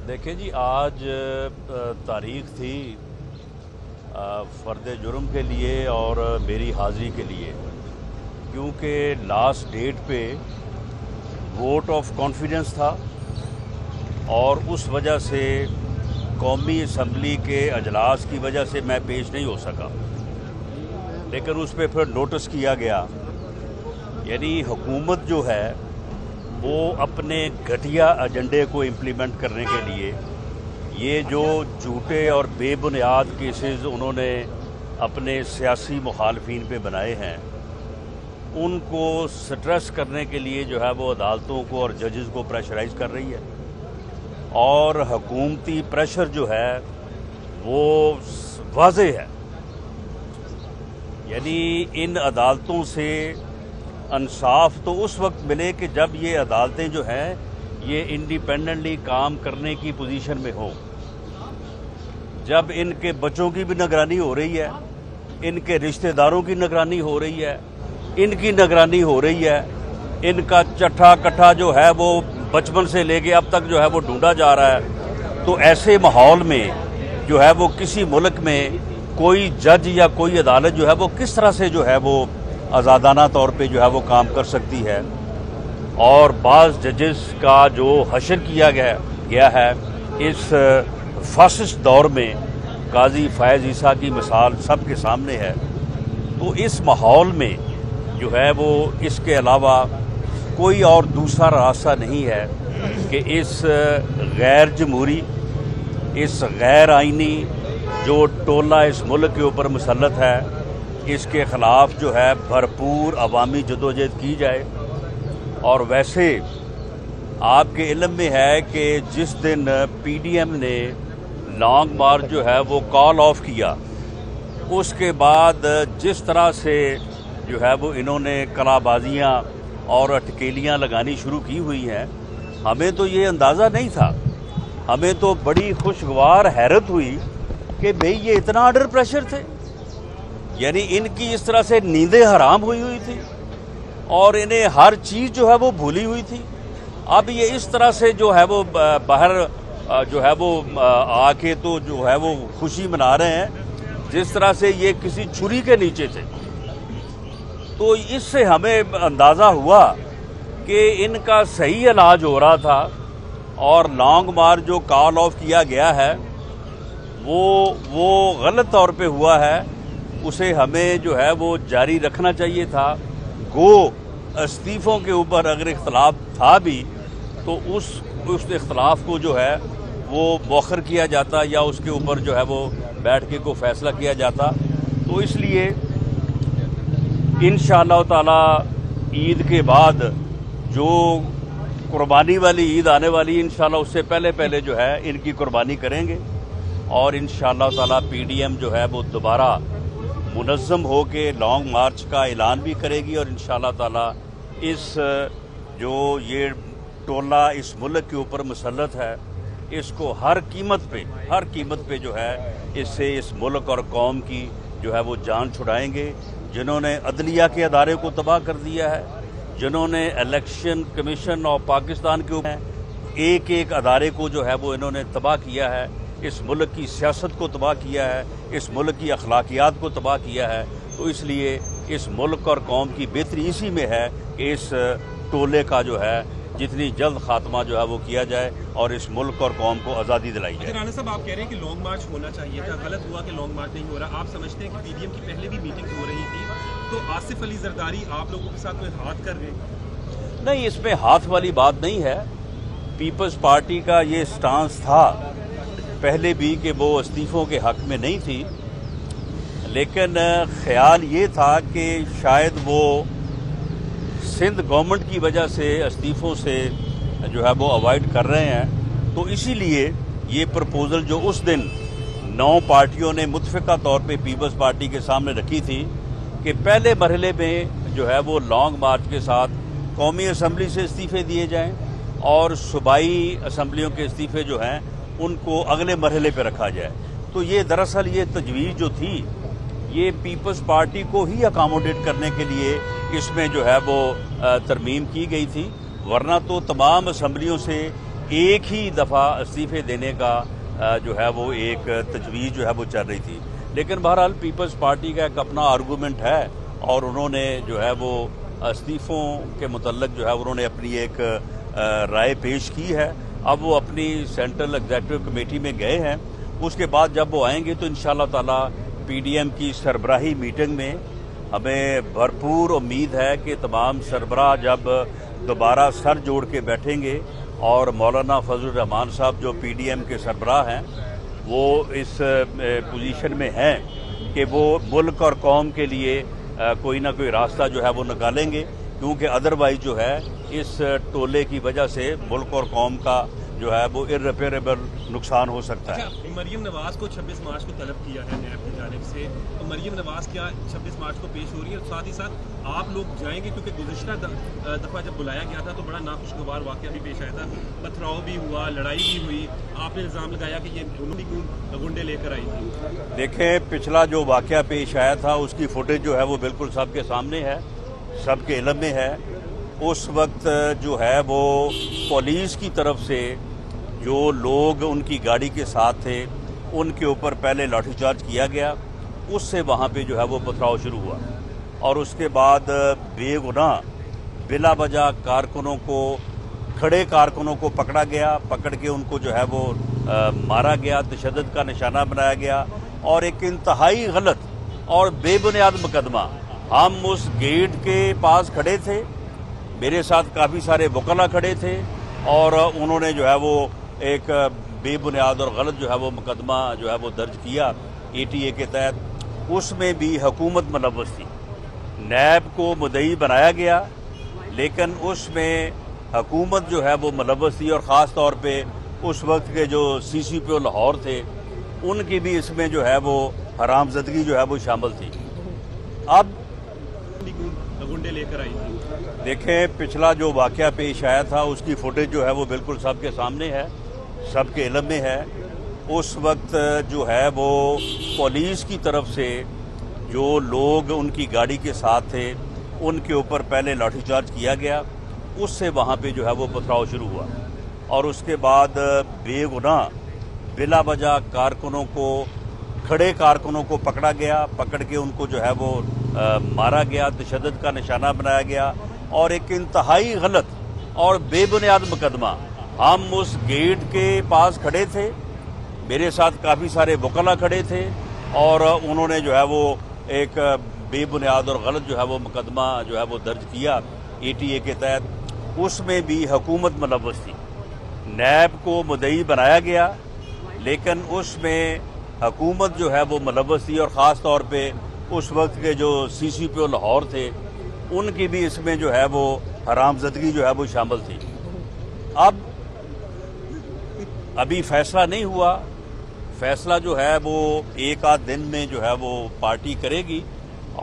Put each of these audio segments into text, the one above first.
دیکھیں جی، آج تاریخ تھی فرد جرم کے لیے اور میری حاضری کے لیے، کیونکہ لاسٹ ڈیٹ پہ ووٹ آف کانفیڈنس تھا اور اس وجہ سے قومی اسمبلی کے اجلاس کی وجہ سے میں پیش نہیں ہو سکا، لیکن اس پہ پھر نوٹس کیا گیا۔ یعنی حکومت جو ہے وہ اپنے گھٹیا ایجنڈے کو امپلیمنٹ کرنے کے لیے یہ جو جھوٹے اور بے بنیاد کیسز انہوں نے اپنے سیاسی مخالفین پہ بنائے ہیں، ان کو سٹریس کرنے کے لیے جو ہے وہ عدالتوں کو اور ججز کو پریشرائز کر رہی ہے، اور حکومتی پریشر جو ہے وہ واضح ہے۔ یعنی ان عدالتوں سے انصاف تو اس وقت ملے کہ جب یہ عدالتیں جو ہیں یہ انڈیپینڈنٹلی کام کرنے کی پوزیشن میں ہوں، جب ان کے بچوں کی بھی نگرانی ہو رہی ہے، ان کے رشتہ داروں کی نگرانی ہو رہی ہے، ان کی نگرانی ہو رہی ہے، ان کا چٹھا کٹھا جو ہے وہ بچپن سے لے کے اب تک جو ہے وہ ڈھونڈا جا رہا ہے۔ تو ایسے ماحول میں جو ہے وہ کسی ملک میں کوئی جج یا کوئی عدالت جو ہے وہ کس طرح سے جو ہے وہ آزادانہ طور پہ جو ہے وہ کام کر سکتی ہے؟ اور بعض ججز کا جو حشر کیا گیا ہے اس فاسسٹ دور میں، قاضی فائز عیسیٰ کی مثال سب کے سامنے ہے۔ تو اس ماحول میں جو ہے وہ اس کے علاوہ کوئی اور دوسرا راستہ نہیں ہے کہ اس غیر جمہوری، اس غیر آئینی جو ٹولہ اس ملک کے اوپر مسلط ہے، اس کے خلاف جو ہے بھرپور عوامی جدوجہد کی جائے۔ اور ویسے آپ کے علم میں ہے کہ جس دن پی ڈی ایم نے لانگ مارچ جو ہے وہ کال آف کیا، اس کے بعد جس طرح سے جو ہے وہ انہوں نے کلا بازیاں اور اٹکیلیاں لگانی شروع کی ہوئی ہیں، ہمیں تو یہ اندازہ نہیں تھا۔ ہمیں تو بڑی خوشگوار حیرت ہوئی کہ بھئی یہ اتنا انڈر پریشر تھے، یعنی ان کی اس طرح سے نیندیں حرام ہوئی تھی اور انہیں ہر چیز جو ہے وہ بھولی ہوئی تھی۔ اب یہ اس طرح سے جو ہے وہ باہر جو ہے وہ آ کے تو جو ہے وہ خوشی منا رہے ہیں جس طرح سے یہ کسی چھری کے نیچے تھے۔ تو اس سے ہمیں اندازہ ہوا کہ ان کا صحیح علاج ہو رہا تھا، اور لانگ مارچ جو کال آف کیا گیا ہے وہ غلط طور پہ ہوا ہے۔ اسے ہمیں جو ہے وہ جاری رکھنا چاہیے تھا۔ گو استعفوں کے اوپر اگر اختلاف تھا بھی تو اس اختلاف کو جو ہے وہ مؤخر کیا جاتا، یا اس کے اوپر جو ہے وہ بیٹھ کے کوئی فیصلہ کیا جاتا۔ تو اس لیے انشاءاللہ تعالی عید کے بعد جو قربانی والی عید آنے والی، انشاءاللہ اس سے پہلے جو ہے ان کی قربانی کریں گے، اور انشاءاللہ تعالی پی ڈی ایم جو ہے وہ دوبارہ منظم ہو کے لانگ مارچ کا اعلان بھی کرے گی، اور انشاءاللہ تعالی اس جو یہ ٹولہ اس ملک کے اوپر مسلط ہے، اس کو ہر قیمت پہ جو ہے اس سے اس ملک اور قوم کی جو ہے وہ جان چھڑائیں گے۔ جنہوں نے عدلیہ کے ادارے کو تباہ کر دیا ہے، جنہوں نے الیکشن کمیشن اور پاکستان کے اوپر ایک ایک ادارے کو جو ہے وہ انہوں نے تباہ کیا ہے، اس ملک کی سیاست کو تباہ کیا ہے، اس ملک کی اخلاقیات کو تباہ کیا ہے۔ تو اس لیے اس ملک اور قوم کی بہتری اسی میں ہے کہ اس ٹولے کا جو ہے جتنی جلد خاتمہ جو ہے وہ کیا جائے اور اس ملک اور قوم کو آزادی دلائی جائے۔ رانا صاحب، آپ کہہ رہے ہیں کہ لانگ مارچ ہونا چاہیے تھا، غلط ہوا کہ لانگ مارچ نہیں ہو رہا۔ آپ سمجھتے ہیں کہ پی ڈی ایم کی پہلے بھی میٹنگ ہو رہی تھی، تو آصف علی زرداری آپ لوگوں کے ساتھ کوئی ہاتھ کر رہے ہیں؟ نہیں، اس میں ہاتھ والی بات نہیں ہے۔ پیپلز پارٹی کا یہ سٹانس تھا پہلے بھی کہ وہ استعفوں کے حق میں نہیں تھی، لیکن خیال یہ تھا کہ شاید وہ سندھ گورنمنٹ کی وجہ سے استعفوں سے جو ہے وہ اوائڈ کر رہے ہیں۔ تو اسی لیے یہ پرپوزل جو اس دن 9 پارٹیوں نے متفقہ طور پہ پیپلز پارٹی کے سامنے رکھی تھی کہ پہلے مرحلے میں جو ہے وہ لانگ مارچ کے ساتھ قومی اسمبلی سے استعفے دیے جائیں، اور صوبائی اسمبلیوں کے استعفے جو ہیں ان کو اگلے مرحلے پہ رکھا جائے۔ تو یہ دراصل یہ تجویز جو تھی یہ پیپلز پارٹی کو ہی اکاموڈیٹ کرنے کے لیے اس میں جو ہے وہ ترمیم کی گئی تھی، ورنہ تو تمام اسمبلیوں سے ایک ہی دفعہ استعفے دینے کا جو ہے وہ ایک تجویز جو ہے وہ چل رہی تھی، لیکن بہرحال پیپلز پارٹی کا ایک اپنا آرگومنٹ ہے اور انہوں نے جو ہے وہ استعفوں کے متعلق جو ہے انہوں نے اپنی ایک رائے پیش کی ہے۔ اب وہ اپنی سینٹرل ایگزیکٹو کمیٹی میں گئے ہیں، اس کے بعد جب وہ آئیں گے تو انشاءاللہ تعالی پی ڈی ایم کی سربراہی میٹنگ میں ہمیں بھرپور امید ہے کہ تمام سربراہ جب دوبارہ سر جوڑ کے بیٹھیں گے اور مولانا فضل الرحمان صاحب جو پی ڈی ایم کے سربراہ ہیں وہ اس پوزیشن میں ہیں کہ وہ ملک اور قوم کے لیے کوئی نہ کوئی راستہ جو ہے وہ نکالیں گے، کیونکہ ادروائز جو ہے اس ٹولے کی وجہ سے ملک اور قوم کا جو ہے وہ ارریپیریبل نقصان ہو سکتا ہے۔ مریم نواز کو 26 مارچ کو طلب کیا ہے نیب کی جانب سے، تو مریم نواز کیا 26 مارچ کو پیش ہو رہی ہے؟ اور ساتھ ہی ساتھ آپ لوگ جائیں گے، کیونکہ گزشتہ دفعہ جب بلایا گیا تھا تو بڑا ناخوشگوار واقعہ بھی پیش آیا تھا، پتھراؤ بھی ہوا، لڑائی بھی ہوئی، آپ نے الزام لگایا کہ یہ دونوں بھی گنڈے لے کر آئی تھی۔ دیکھیں پچھلا جو واقعہ پیش آیا تھا اس کی فوٹیج جو ہے وہ بالکل سب کے سامنے ہے، سب کے علم میں ہے۔ اس وقت جو ہے وہ پولیس کی طرف سے جو لوگ ان کی گاڑی کے ساتھ تھے ان کے اوپر پہلے لاٹھی چارج کیا گیا، اس سے وہاں پہ جو ہے وہ پتھراؤ شروع ہوا اور اس کے بعد بے گناہ بلا وجہ کھڑے کارکنوں کو پکڑا گیا، پکڑ کے ان کو جو ہے وہ مارا گیا، تشدد کا نشانہ بنایا گیا اور ایک انتہائی غلط اور بے بنیاد مقدمہ۔ ہم اس گیٹ کے پاس کھڑے تھے، میرے ساتھ کافی سارے وکلاء کھڑے تھے اور انہوں نے جو ہے وہ ایک بے بنیاد اور غلط جو ہے وہ مقدمہ جو ہے وہ درج کیا اے ٹی اے کے تحت۔ اس میں بھی حکومت ملوث تھی، نیب کو مدعی بنایا گیا لیکن اس میں حکومت جو ہے وہ ملوث تھی، اور خاص طور پہ اس وقت کے جو سی سی پی او لاہور تھے ان کی بھی اس میں جو ہے وہ حرام زدگی جو ہے وہ شامل تھی۔ اب گنڈے لے کر آئی تھی۔ دیکھیں پچھلا جو واقعہ پیش آیا تھا اس کی فوٹیج جو ہے وہ بالکل سب کے سامنے ہے، سب کے علم میں ہے۔ اس وقت جو ہے وہ پولیس کی طرف سے جو لوگ ان کی گاڑی کے ساتھ تھے ان کے اوپر پہلے لاٹھی چارج کیا گیا، اس سے وہاں پہ جو ہے وہ پتھراؤ شروع ہوا اور اس کے بعد بے گناہ بلا وجہ کھڑے کارکنوں کو پکڑا گیا، پکڑ کے ان کو جو ہے وہ مارا گیا، تشدد کا نشانہ بنایا گیا اور ایک انتہائی غلط اور بے بنیاد مقدمہ۔ ہم اس گیٹ کے پاس کھڑے تھے، میرے ساتھ کافی سارے وکلاء کھڑے تھے اور انہوں نے جو ہے وہ ایک بے بنیاد اور غلط جو ہے وہ مقدمہ جو ہے وہ درج کیا اے ٹی اے کے تحت۔ اس میں بھی حکومت ملوث تھی، نیب کو مدعی بنایا گیا لیکن اس میں حکومت جو ہے وہ ملوث تھی، اور خاص طور پہ اس وقت کے جو سی سی پی او لاہور تھے ان کی بھی اس میں جو ہے وہ حرام زدگی جو ہے وہ شامل تھی۔ اب ابھی فیصلہ نہیں ہوا، فیصلہ جو ہے وہ ایک آدھ دن میں جو ہے وہ پارٹی کرے گی،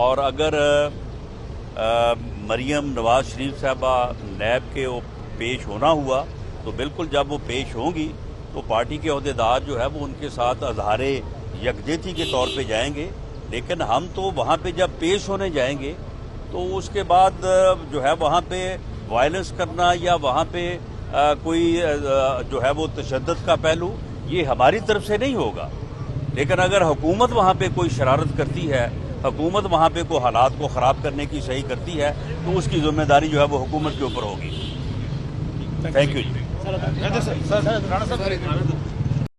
اور اگر مریم نواز شریف صاحبہ نیب کے پیش ہونا ہوا تو بالکل جب وہ پیش ہوں گی تو پارٹی کے عہدیدار جو ہے وہ ان کے ساتھ اظہار یکجہتی کے طور پہ جائیں گے، لیکن ہم تو وہاں پہ جب پیش ہونے جائیں گے تو اس کے بعد جو ہے وہاں پہ وائلنس کرنا یا وہاں پہ کوئی جو ہے وہ تشدد کا پہلو یہ ہماری طرف سے نہیں ہوگا، لیکن اگر حکومت وہاں پہ کوئی شرارت کرتی ہے، حکومت وہاں پہ کوئی حالات کو خراب کرنے کی صحیح کرتی ہے تو اس کی ذمہ داری جو ہے وہ حکومت کے اوپر ہوگی۔ Thank you G.